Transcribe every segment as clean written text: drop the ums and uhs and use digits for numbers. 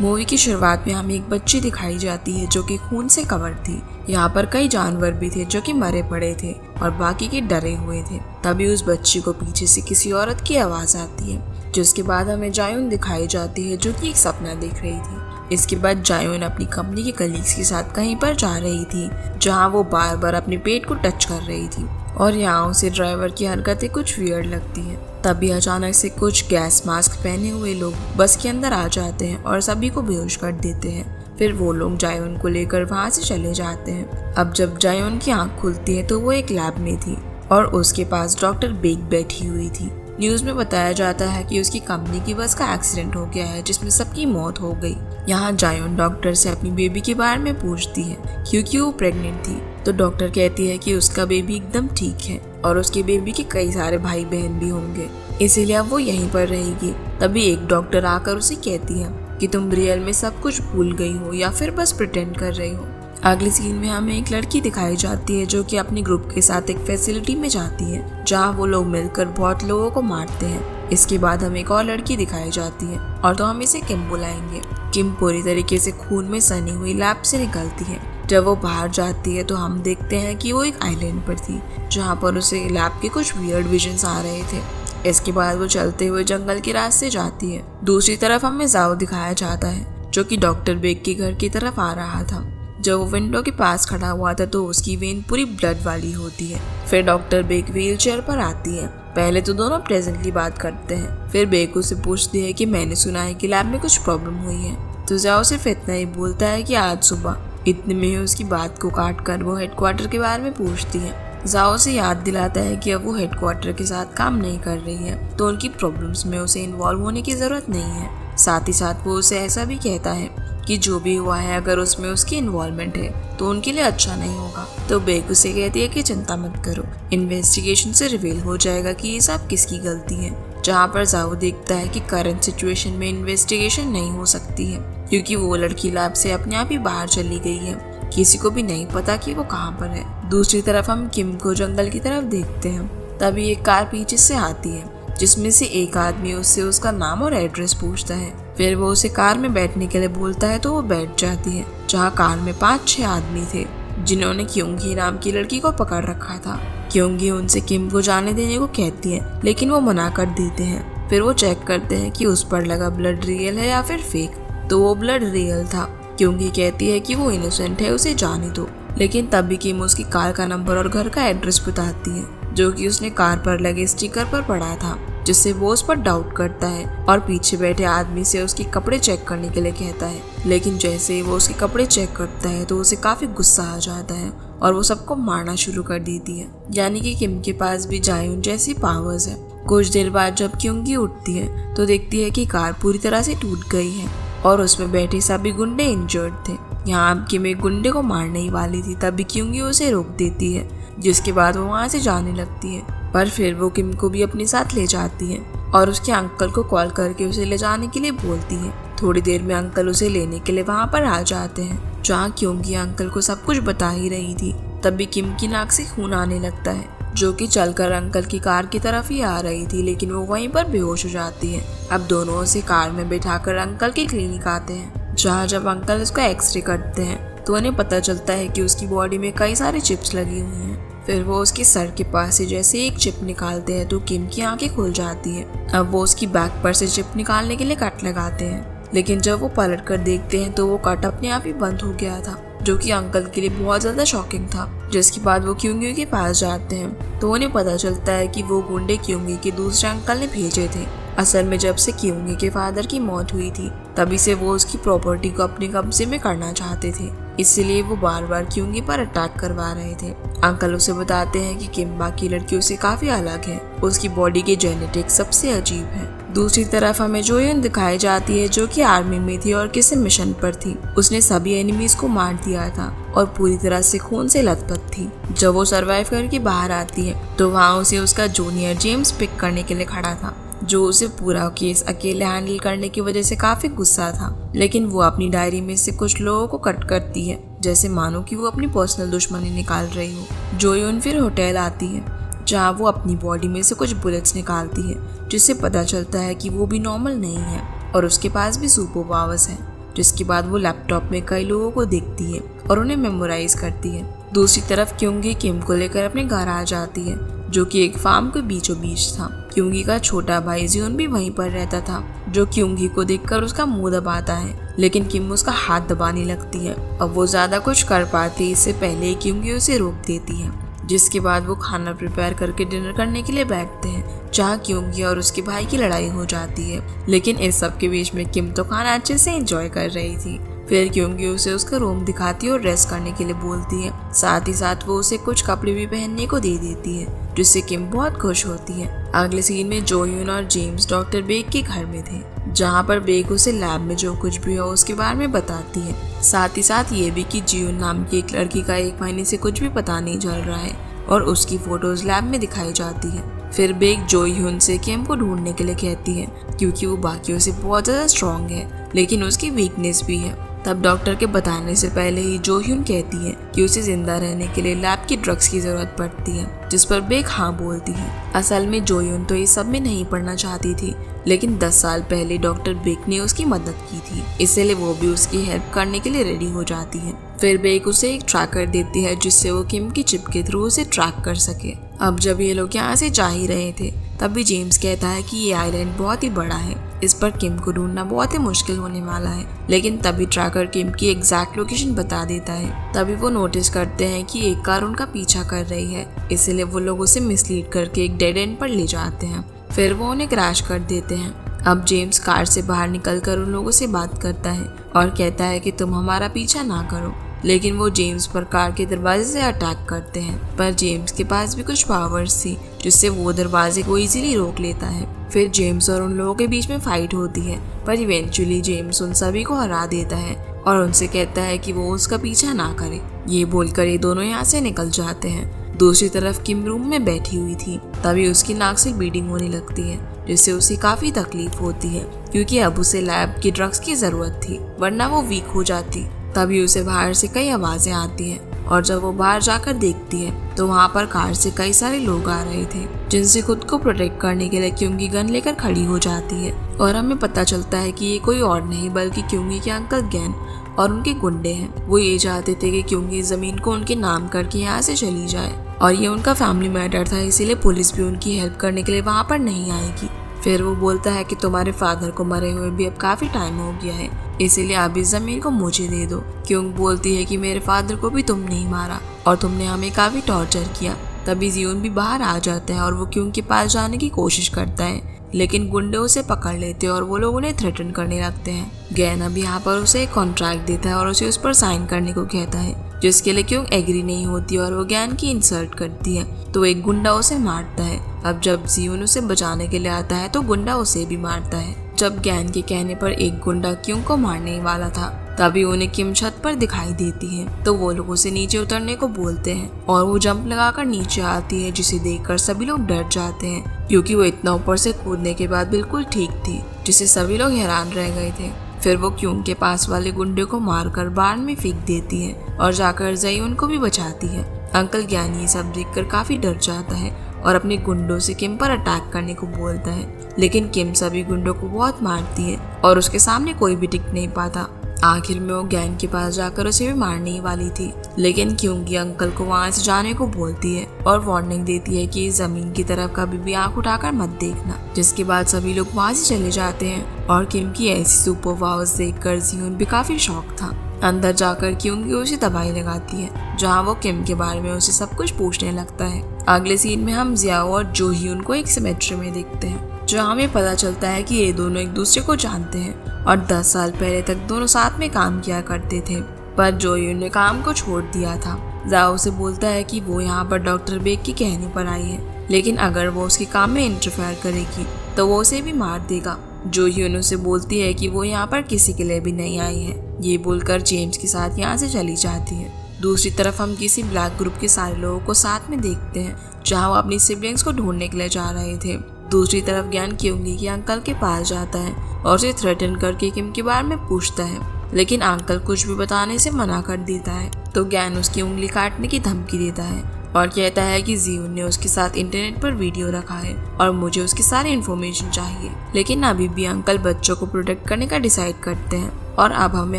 Movie की शुरुआत में हमें एक बच्ची दिखाई जाती है जो कि खून से कवर थी। यहाँ पर कई जानवर भी थे जो कि मरे पड़े थे और बाकी के डरे हुए थे। तभी उस बच्ची को पीछे से किसी औरत की आवाज आती है, जिसके बाद हमें जायून दिखाई जाती है जो कि एक सपना देख रही थी। इसके बाद जायून अपनी कंपनी के कलीग्स के साथ कहीं पर जा रही थी, जहाँ वो बार बार अपने पेट को टच कर रही थी और यहाँ उसे ड्राइवर की हरकतें कुछ वियर्ड लगती है। तभी अचानक से कुछ गैस मास्क पहने हुए लोग बस के अंदर आ जाते हैं और सभी को बेहोश कर देते हैं। फिर वो लोग जायून को लेकर वहाँ से चले जाते हैं। अब जब जायून की आंख खुलती है तो वो एक लैब में थी और उसके पास डॉक्टर बेक बैठी हुई थी। न्यूज में बताया जाता है कि उसकी कंपनी की बस का एक्सीडेंट हो गया है जिसमें सबकी मौत हो गई। यहाँ जायून डॉक्टर से अपनी बेबी के बारे में पूछती है क्योंकि वो प्रेग्नेंट थी। तो डॉक्टर कहती है कि उसका बेबी एकदम ठीक है और उसके बेबी के कई सारे भाई बहन भी होंगे, इसीलिए अब वो यहीं पर रहेगी। तभी एक डॉक्टर आकर उसे कहती है कि तुम रियल में सब कुछ भूल गई हो या फिर बस प्रिटेंड कर रही हो। अगली सीन में हमें एक लड़की दिखाई जाती है जो कि अपने ग्रुप के साथ एक फैसिलिटी में जाती है जहाँ वो लोग मिलकर बहुत लोगों को मारते हैं। इसके बाद हमें एक और लड़की दिखाई जाती है और तो हम इसे किम बुलाएंगे। किम पूरी तरीके से खून में सनी हुई लैब से निकलती है। जब वो बाहर जाती है तो हम देखते हैं कि वो एक आइलैंड पर थी जहाँ पर उसे लैब के कुछ वियर्ड विजन्स आ रहे थे। इसके बाद वो चलते हुए जंगल के रास्ते जाती है। दूसरी तरफ हमें जाओ दिखाया जाता है जो कि डॉक्टर बेक के घर की तरफ आ रहा था। जब वो विंडो के पास खड़ा हुआ था तो उसकी वेन पूरी ब्लड वाली होती है। फिर डॉक्टर बेक व्हील चेयर पर आती है। पहले तो दोनों प्लेजेंटली बात करते हैं। फिर बेक उसे पूछती है कि मैंने सुना है कि लैब में कुछ प्रॉब्लम हुई है। तो जाओ सिर्फ इतना ही बोलता है कि आज सुबह। इतने में ही उसकी बात को काट कर वो हेडक्वार्टर के बारे में पूछती है। जाओ से याद दिलाता है कि अब वो हेडक्वार्टर के साथ काम नहीं कर रही है तो उनकी प्रॉब्लम्स में उसे इन्वॉल्व होने की जरूरत नहीं है। साथ ही साथ वो उसे ऐसा भी कहता है कि जो भी हुआ है अगर उसमें उसकी इन्वॉल्वमेंट है तो उनके लिए अच्छा नहीं होगा। तो बेक उसे कहती है कि चिंता मत करो, इन्वेस्टिगेशन से रिवील हो जाएगा कि ये सब किसकी गलती है। जहाँ पर जाओ देखता है कि करंट सिचुएशन में इन्वेस्टिगेशन नहीं हो सकती है क्योंकि वो लड़की लैब से अपने आप ही बाहर चली गई है। किसी को भी नहीं पता कि वो कहाँ पर है। दूसरी तरफ हम किम को जंगल की तरफ देखते हैं। तभी एक कार पीछे से आती है जिसमें से एक आदमी उससे उसका नाम और एड्रेस पूछता है। फिर वो उसे कार में बैठने के लिए बोलता है तो वो बैठ जाती है। जहाँ कार में 5-6 आदमी थे जिन्होंने क्योंगी नाम की लड़की को पकड़ रखा था। क्योंगी उनसे किम को जाने देने को कहती है लेकिन वो मना कर देते हैं। फिर वो चेक करते हैं कि उस पर लगा ब्लड रियल है या फिर फेक। तो वो ब्लड रियल था। क्योंकि कहती है कि वो इनोसेंट है, उसे जाने दो। लेकिन तभी किम उसकी कार का नंबर और घर का एड्रेस बताती है जो कि उसने कार पर लगे स्टिकर पर पढ़ा था, जिससे वो उस पर डाउट करता है और पीछे बैठे आदमी से उसके कपड़े चेक करने के लिए कहता है। लेकिन जैसे ही वो उसके कपड़े चेक करता है तो उसे काफी गुस्सा आ जाता है और वो सबको मारना शुरू कर देती है। यानी कि किम के पास भी जायून जैसी पावर्स है। कुछ देर बाद जब क्योंगी उठती है तो देखती है कि कार पूरी तरह से टूट गई है और उसमें बैठे सभी गुंडे इंजर्ड थे। यहाँ किम एक गुंडे को मारने ही वाली थी, तभी क्योंगी उसे रोक देती है, जिसके बाद वो वहाँ से जाने लगती है। पर फिर वो किम को भी अपने साथ ले जाती है और उसके अंकल को कॉल करके उसे ले जाने के लिए बोलती है। थोड़ी देर में अंकल उसे लेने के लिए वहाँ पर आ जाते हैं, जहाँ क्योंकि अंकल को सब कुछ बता ही रही थी। तभी किम की नाक से खून आने लगता है जो कि चलकर अंकल की कार की तरफ ही आ रही थी, लेकिन वो वहीं पर बेहोश हो जाती है। अब दोनों उसे कार में बैठाकर अंकल के क्लिनिक आते हैं, जहाँ जब अंकल उसका एक्सरे करते हैं तो उन्हें पता चलता है कि उसकी बॉडी में कई सारे चिप्स लगी हुई हैं। फिर वो उसके सर के पास से जैसे एक चिप निकालते हैं तो किम की आंखें खुल जाती है। अब वो उसकी बैक पर से चिप निकालने के लिए कट लगाते हैं, लेकिन जब वो पलट कर देखते हैं तो वो कट अपने आप ही बंद हो गया था, जो कि अंकल के लिए बहुत ज्यादा शॉकिंग था। जिसके बाद वो क्योंगी के पास जाते हैं तो उन्हें पता चलता है कि वो गुंडे क्योंगी के दूसरे अंकल ने भेजे थे। असल में जब से क्योंगी के फादर की मौत हुई थी तभी से वो उसकी प्रॉपर्टी को अपने कब्जे में करना चाहते थे, इसलिए वो बार बार क्योंगी पर अटैक करवा रहे थे। अंकल उसे बताते हैं कि किम बाकी लड़कियों से काफी अलग है, उसकी बॉडी के जेनेटिक्स सबसे अजीब है। दूसरी तरफ हमें जोयन दिखाई जाती है जो कि आर्मी में थी और किसी मिशन पर थी। उसने सभी एनिमीज को मार दिया था और पूरी तरह से खून से लथपथ थी। जब वो सरवाइव करके बाहर आती है तो वहाँ उसे उसका जूनियर जेम्स पिक करने के लिए खड़ा था, जो उसे पूरा केस अकेले हैंडल करने की वजह से काफी गुस्सा था। लेकिन वो अपनी डायरी में से कुछ लोगों को कट करती है, जैसे मानो कि वो अपनी पर्सनल दुश्मनी निकाल रही हो। जोयन फिर होटल आती है जहाँ वो अपनी बॉडी में से कुछ बुलेट्स निकालती है, जिससे पता चलता है कि वो भी नॉर्मल नहीं है और उसके पास भी सुपर पावर्स है। जिसके बाद वो लैपटॉप में कई लोगों को देखती है और उन्हें मेमोराइज करती है। दूसरी तरफ क्योंकि किम को लेकर अपने घर आ जाती है, जो कि एक फार्म के बीचों बीच था। क्योंकि का छोटा भाई जियोन भी वहीं पर रहता था, जो क्योंकि को देखकर उसका मुंह दबाता है, लेकिन किम उसका हाथ दबाने लगती है। अब वो ज्यादा कुछ कर पाती इससे पहले ही क्योंकि उसे रोक देती है। जिसके बाद वो खाना प्रिपेयर करके डिनर करने के लिए बैठते हैं, जहाँ क्योंकि और उसके भाई की लड़ाई हो जाती है। लेकिन इस सब के बीच में किम तो खाना अच्छे से एंजॉय कर रही थी। फिर क्योंकि उसे उसका रूम दिखाती है और रेस्ट करने के लिए बोलती है। साथ ही साथ वो उसे कुछ कपड़े भी पहनने को दे देती है, जिससे किम बहुत खुश होती है। अगले सीन में जो ह्यून और जेम्स डॉक्टर बेक के घर में थे, जहाँ पर बेक उसे लैब में जो कुछ भी हो उसके बारे में बताती है। साथ ही साथ ये भी कि जियोन नाम की एक लड़की का 1 महीने से कुछ भी पता नहीं चल रहा है और उसकी फोटोज लैब में दिखाई जाती है। फिर बेक जो ह्यून से किम को ढूंढने के लिए कहती है, क्योंकि वो बाकियों से बहुत ज्यादा स्ट्रॉन्ग है, लेकिन उसकी वीकनेस भी है। तब डॉक्टर के बताने से पहले ही जो ह्यून कहती है कि उसे जिंदा रहने के लिए लैब की ड्रग्स की जरूरत पड़ती है, जिस पर बेक हाँ बोलती है। असल में जो ह्यून तो इस सब में नहीं पढ़ना चाहती थी, लेकिन 10 साल पहले डॉक्टर बेक ने उसकी मदद की थी, इसलिए वो भी उसकी हेल्प करने के लिए रेडी हो जाती है। फिर बेक उसे एक ट्रैकर देती है, जिससे वो किम की चिप के थ्रू उसे ट्रैक कर सके। अब जब ये लोग यहाँ से जा ही रहे थे, तब भी जेम्स कहता है कि ये आइलैंड बहुत ही बड़ा है, इस पर किम को ढूंढना बहुत ही मुश्किल होने वाला है। लेकिन तभी ट्रैकर किम की एग्जैक्ट लोकेशन बता देता है। तभी वो नोटिस करते हैं कि एक कार उनका पीछा कर रही है, इसलिए वो लोग उसे मिसलीड करके एक डेड एंड पर ले जाते हैं। फिर वो उन्हें क्रैश कर देते हैं। अब जेम्स कार से बाहर निकलकर उन लोगों से बात करता है और कहता है कि तुम हमारा पीछा ना करो, लेकिन वो जेम्स पर कार के दरवाजे से अटैक करते हैं। पर जेम्स के पास भी कुछ पावर्स थी, जिससे वो दरवाजे को इजीली रोक लेता है। फिर जेम्स और उन लोगों के बीच में फाइट होती है, पर इवेंचुअली जेम्स उन सभी को हरा देता है और उनसे कहता है कि वो उसका पीछा ना करे। ये बोलकर ये दोनों यहाँ से निकल जाते हैं। दूसरी तरफ किम रूम में बैठी हुई थी, तभी उसकी नाक से ब्लीडिंग होने लगती है, जिससे उसे काफी तकलीफ होती है, क्योंकि अब उसे लैब की ड्रग्स की जरूरत थी, वरना वो वीक हो जाती। तभी उसे बाहर से कई आवाजें आती हैं और जब वो बाहर जाकर देखती है तो वहाँ पर कार से कई सारे लोग आ रहे थे, जिनसे खुद को प्रोटेक्ट करने के लिए क्योंकि गन लेकर खड़ी हो जाती है। और हमें पता चलता है कि ये कोई और नहीं बल्कि क्योंकि के अंकल गैन और उनके गुंडे हैं। वो ये चाहते थे कि क्योंकि जमीन को उनके नाम करके यहाँ से चली जाए, और ये उनका फैमिली मैटर था, इसीलिए पुलिस भी उनकी हेल्प करने के लिए वहाँ पर नहीं आएगी। फिर वो बोलता है कि तुम्हारे फादर को मरे हुए भी अब काफी टाइम हो गया है, इसीलिए अब इस जमीन को मुझे दे दो। क्योंकि बोलती है कि मेरे फादर को भी तुमने ही मारा और तुमने हमें काफी टॉर्चर किया। तभी जियोन भी बाहर आ जाता है और वो क्यों के पास जाने की कोशिश करता है, लेकिन गुंडे उसे पकड़ लेते हैं और वो लोग उन्हें थ्रेटन करने लगते हैं। गैन अब यहाँ पर उसे एक कॉन्ट्रैक्ट देता है और उसे उस पर साइन करने को कहता है, जिसके लिए क्यों एग्री नहीं होती और वो गैन की इंसल्ट करती है, तो एक गुंडा उसे मारता है। अब जब जियोन उसे बचाने के लिए आता है तो गुंडा उसे भी मारता है। जब गैन के कहने पर एक गुंडा क्यों को मारने वाला था, तभी उन्हें किम छत पर दिखाई देती है, तो वो लोग उसे नीचे उतरने को बोलते हैं और वो जंप लगाकर नीचे आती है, जिसे देखकर सभी लोग डर जाते हैं, क्योंकि वो इतना ऊपर से कूदने के बाद बिल्कुल ठीक थी, जिससे सभी लोग हैरान रह गए थे। फिर वो क्यों के पास वाले गुंडे को मारकर बाढ़ में फेंक देती है और जाकर जई उनको भी बचाती है। अंकल ज्ञान ये सब देखकर काफी डर जाता है और अपने गुंडों से किम पर अटैक करने को बोलता है, लेकिन किम सभी गुंडों को बहुत मारती है और उसके सामने कोई भी टिक नहीं पाता। आखिर में वो गैंग के पास जाकर उसे भी मारने ही वाली थी, लेकिन क्योंकि अंकल को वहां से जाने को बोलती है और वार्निंग देती है कि जमीन की तरफ कभी भी आंख उठाकर मत देखना। जिसके बाद सभी लोग वहां से चले जाते हैं और किम की ऐसी सुपर पावर्स देखकर जियोन भी काफी शॉक था। अंदर जाकर क्योंकि उसे दवाई लगाती है, जहाँ वो किम के बारे में उसे सब कुछ पूछने लगता है। अगले सीन में हम जियाओ और जो ह्यून को एक सेमेट्री में देखते हैं, जहाँ हमें पता चलता है कि ये दोनों एक दूसरे को जानते हैं और 10 साल पहले तक दोनों साथ में काम किया करते थे, पर जो ह्यून ने काम को छोड़ दिया था। जाओ से बोलता है कि वो यहाँ पर डॉक्टर बेक की कहने पर आई है, लेकिन अगर वो उसके काम में इंटरफेयर करेगी तो वो उसे भी मार देगा। जो ह्यून से बोलती है कि वो यहाँ पर किसी के लिए भी नहीं आई है। ये बोलकर जेम्स के साथ यहाँ से चली जाती है। दूसरी तरफ हम किसी ब्लैक ग्रुप के सारे लोगों को साथ में देखते हैं, जहाँ वो अपनी सिबलिंग्स को ढूंढने के लिए जा रहे थे। दूसरी तरफ ज्ञान क्योंगी के अंकल के पास जाता है और उसे थ्रेटन करके किम के बारे में पूछता है, लेकिन अंकल कुछ भी बताने से मना कर देता है, तो ज्ञान उसकी उंगली काटने की धमकी देता है, और कहता है कि जियोन ने उसके साथ इंटरनेट पर वीडियो रखा है और मुझे उसकी सारी इन्फॉर्मेशन चाहिए। लेकिन अभी भी अंकल बच्चों को प्रोटेक्ट करने का डिसाइड करते हैं और अब हमें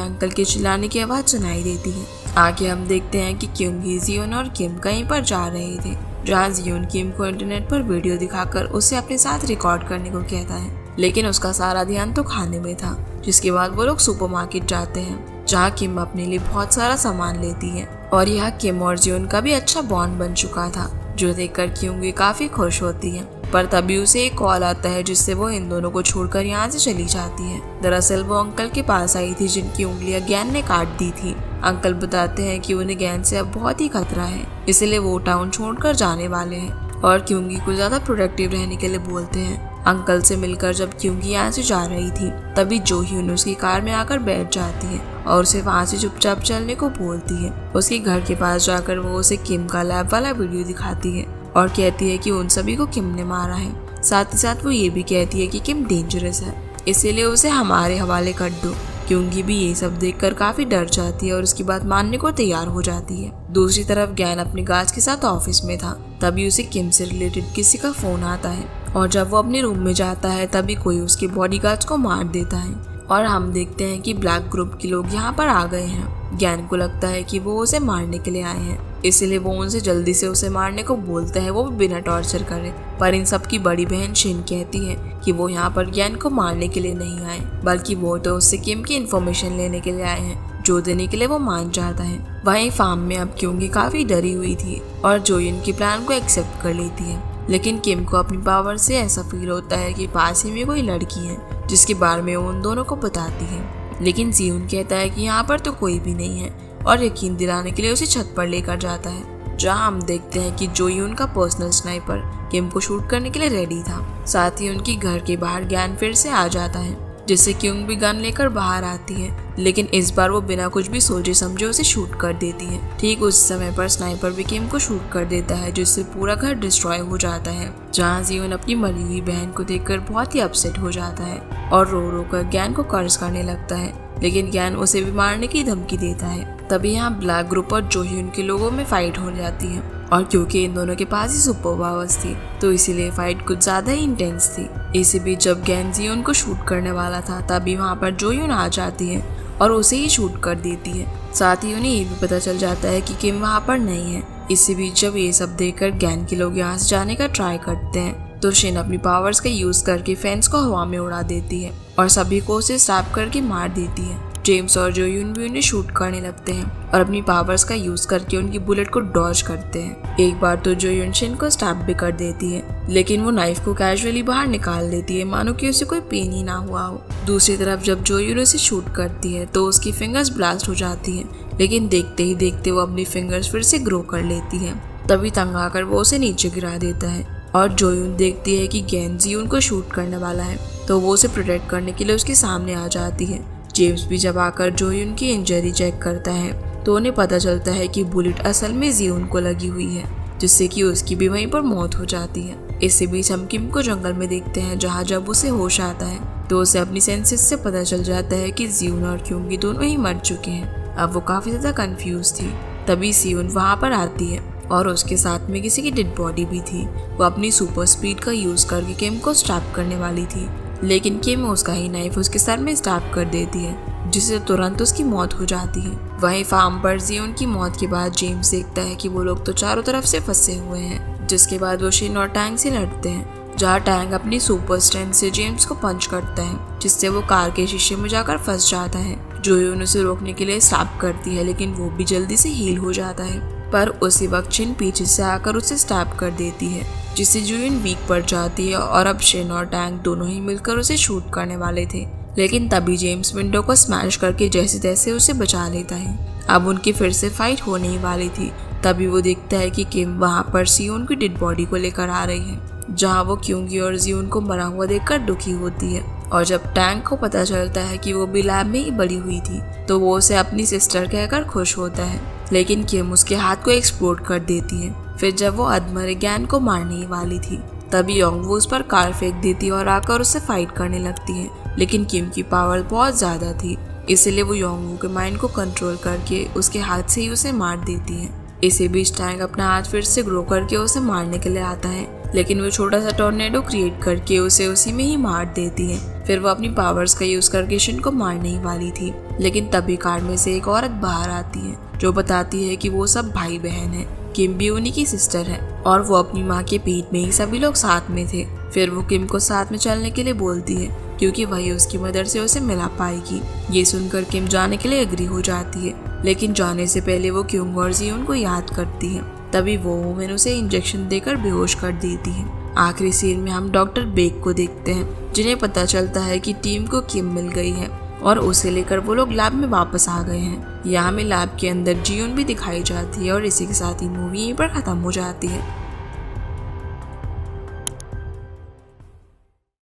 अंकल के चिल्लाने की आवाज सुनाई देती है। आगे हम देखते हैं कि क्योंकि जियोन और किम कहीं पर जा रहे थे, जहाँ जियोन किम को इंटरनेट पर वीडियो दिखाकर उसे अपने साथ रिकॉर्ड करने को कहता है, लेकिन उसका सारा ध्यान तो खाने में था। जिसके बाद वो लोग सुपरमार्केट जाते हैं, जहाँ किम अपने लिए बहुत सारा सामान लेती है और यहाँ किम और जियोन का भी अच्छा बॉन्ड बन चुका था, जो देखकर क्योंकि काफी खुश होती है। पर तभी उसे एक कॉल आता है जिससे वो इन दोनों को छोड़कर यहाँ से चली जाती है। दरअसल वो अंकल के पास आई थी जिनकी उंगलियां गैन ने काट दी थी। अंकल बताते हैं कि उन्हें गैन से अब बहुत ही खतरा है, इसलिए वो टाउन छोड़कर जाने वाले हैं और क्योंकि कुछ ज्यादा प्रोडक्टिव रहने के लिए बोलते हैं। अंकल से मिलकर जब क्योंकि यहाँ से जा रही थी, तभी जो ह्यून उसकी कार में आकर बैठ जाती है और उसे वहाँ से चुपचाप चलने को बोलती है। उसके घर के पास जाकर वो उसे किम का लैब वाला वीडियो दिखाती है और कहती है कि उन सभी को किम ने मारा है। साथ ही साथ वो ये भी कहती है कि किम डेंजरस है, इसीलिए उसे हमारे हवाले कर दो। क्योंकि भी ये सब देखकर काफी डर जाती है और उसकी बात मानने को तैयार हो जाती है। दूसरी तरफ गैन अपने गार्ड के साथ ऑफिस में था, तभी उसे किम से रिलेटेड किसी का फोन आता है और जब वो अपने रूम में जाता है तभी कोई उसके बॉडीगार्ड्स को मार देता है और हम देखते हैं कि ब्लैक ग्रुप के लोग यहाँ पर आ गए हैं। गैन को लगता है कि वो उसे मारने के लिए आए हैं, इसलिए वो उनसे जल्दी से उसे मारने को बोलता है, वो भी बिना टॉर्चर करे। पर इन सब की बड़ी बहन शिन कहती है कि वो यहाँ पर गैन को मारने के लिए नहीं आए, बल्कि वो तो उससे किम की इन्फॉर्मेशन लेने के लिए आए हैं, जो देने के लिए वो मान जाता है। वहीं फार्म में अब क्योंकि काफी डरी हुई थी और जोयन की प्लान को एक्सेप्ट कर लेती है, लेकिन किम को अपनी पावर से ऐसा फील होता है कि पास ही में कोई लड़की है जिसके बारे में वो उन दोनों को बताती है। लेकिन जियोन कहता है कि यहाँ पर तो कोई भी नहीं है और यकीन दिलाने के लिए उसे छत पर लेकर जाता है, जहाँ हम देखते हैं कि जोयून का पर्सनल स्नाइपर किम को शूट करने के लिए रेडी था। साथ ही उनकी घर के बाहर गैन फिर से आ जाता है, जिससे क्योंग भी गन लेकर बाहर आती है, लेकिन इस बार वो बिना कुछ भी सोचे समझे उसे शूट कर देती है। ठीक उस समय पर स्नाइपर भी किम को शूट कर देता है, जिससे पूरा घर डिस्ट्रॉय हो जाता है। जहाँ जियोन अपनी मरी हुई बहन को देखकर बहुत ही अपसेट हो जाता है और रो रो कर गैन को कर्ज करने लगता है, लेकिन गैन उसे भी मारने की धमकी देता है। तभी यहाँ ब्लैक ग्रुप और जोह्यून के लोगों में फाइट हो जाती है और क्योंकि इन दोनों के पास ही सुपर पावर्स थी, तो इसीलिए फाइट कुछ ज्यादा ही इंटेंस थी। इसी बीच जब गैन जियोन को शूट करने वाला था, तभी वहाँ पर जोह्यून आ जाती है और उसे ही शूट कर देती है। साथ ही उन्हें ये भी पता चल जाता है कि किम वहाँ पर नहीं है। इसी बीच जब ये सब देखकर गैन के लोग यहाँ से जाने का ट्राई करते हैं, तो शिन अपनी पावर्स का यूज करके फैंस को हवा में उड़ा देती है और सभी को उसे स्टैप करके मार देती है। जेम्स और जोयून भी उन्हें शूट करने लगते हैं और अपनी पावर्स का यूज करके उनकी बुलेट को डॉज करते हैं। एक बार तो जोयून शिन को स्टैप भी कर देती है, लेकिन वो नाइफ को कैजुअली बाहर निकाल देती है, मानो कि उसे कोई पेन ही ना हुआ हो। दूसरी तरफ जब जोयून उसे शूट करती है तो उसकी फिंगर्स ब्लास्ट हो जाती है, लेकिन देखते ही देखते वो अपनी फिंगर्स फिर से ग्रो कर लेती है। तभी तंग आकर वो उसे नीचे गिरा देता है और जोयून देखती है कि गैन जियोन को शूट करने वाला है, तो वो उसे प्रोटेक्ट करने के लिए उसके सामने आ जाती है। जेम्स भी जब आकर जोयून की इंजरी चेक करता है, तो उन्हें पता चलता है कि बुलेट असल में जियोन को लगी हुई है, जिससे कि उसकी भी वहीं पर मौत हो जाती है। इसी बीच हम किम को जंगल में देखते हैं, जहाँ जब उसे होश आता है तो उसे अपनी सेंसेस से पता चल जाता है कि जियोन और क्योंकि दोनों ही मर चुके हैं। अब वो काफी ज्यादा कंफ्यूज थी। तभी सियोन वहाँ पर आती है और उसके साथ में किसी की डेड बॉडी भी थी। वो अपनी सुपर स्पीड का यूज करके किम को स्टैप करने वाली थी, लेकिन किम उसका ही नाइफ उसके सर में स्टैप कर देती है, जिससे तुरंत उसकी मौत हो जाती है। वहीं फार्म पर जियोन की मौत के बाद जेम्स देखता है कि वो लोग तो चारों तरफ से फंसे हुए हैं, जिसके बाद वो शिन और टैंग से लड़ते हैं, जहाँ टैंग अपनी सुपर स्ट्रेंथ से जेम्स को पंच करता है, जिससे वो कार के शीशे में जाकर फंस जाता है। जोयून उसे रोकने के लिए स्टैप करती है, लेकिन वो भी जल्दी से हील हो जाता है। पर उसी वक्त शिन पीछे से आकर उसे स्टैप कर देती है, जिससे जोयून वीक पड़ जाती है और अब शिन और टैंग दोनों ही मिलकर उसे शूट करने वाले थे। लेकिन तभी जेम्स विंडो को स्मैश करके जैसे तैसे उसे बचा लेता है। अब उनकी फिर से फाइट होने ही वाली थी। तभी वो देखता है कि किम वहाँ पर सियोन की डेड बॉडी को लेकर आ रही है, जहाँ वो क्योंगी और जियोन को मरा हुआ देखकर दुखी होती है। और जब टैंक को पता चलता है कि वो भी लैब में ही बड़ी हुई थी, तो वो उसे अपनी सिस्टर कहकर खुश होता है, लेकिन किम उसके हाथ को एक्सप्लोड कर देती है। फिर जब वो अधमरे गैन को मारने ही वाली थी, तभी योंगवू उस पर कार फेंक देती है और आकर उससे फाइट करने लगती है। लेकिन किम की पावर बहुत ज्यादा थी, इसलिए वो योंगवू के माइंड को कंट्रोल करके उसके हाथ से ही उसे मार देती है। इसी बीच टैंक अपना हाथ फिर से ग्रो करके उसे मारने के लिए आता है, लेकिन वो छोटा सा टॉर्नेडो क्रिएट करके उसे उसी में ही मार देती है। फिर वो अपनी पावर्स का यूज करके शिन को मारने ही वाली थी, लेकिन तभी कार में से एक औरत बाहर आती है जो बताती है कि वो सब भाई बहन है। किम भी उन्हीं की सिस्टर है और वो अपनी माँ के पीठ में ही सभी लोग साथ में थे। फिर वो किम को साथ में चलने के लिए बोलती है क्योंकि वही उसकी मदर से उसे मिला पाएगी। ये सुनकर किम जाने के लिए एग्री हो जाती है, लेकिन जाने से पहले वो क्योंग और जियोन को याद करती है। तभी वो वुमेन उसे इंजेक्शन देकर बेहोश कर देती है। आखिरी सीन में हम डॉक्टर बेक को देखते हैं, जिन्हें पता चलता है कि टीम को किम मिल गई है और उसे लेकर वो लोग लैब में वापस आ गए हैं। यहाँ में लैब के अंदर जियोन भी दिखाई जाती है और इसी के साथ ही मूवी यहीं पर खत्म हो जाती है।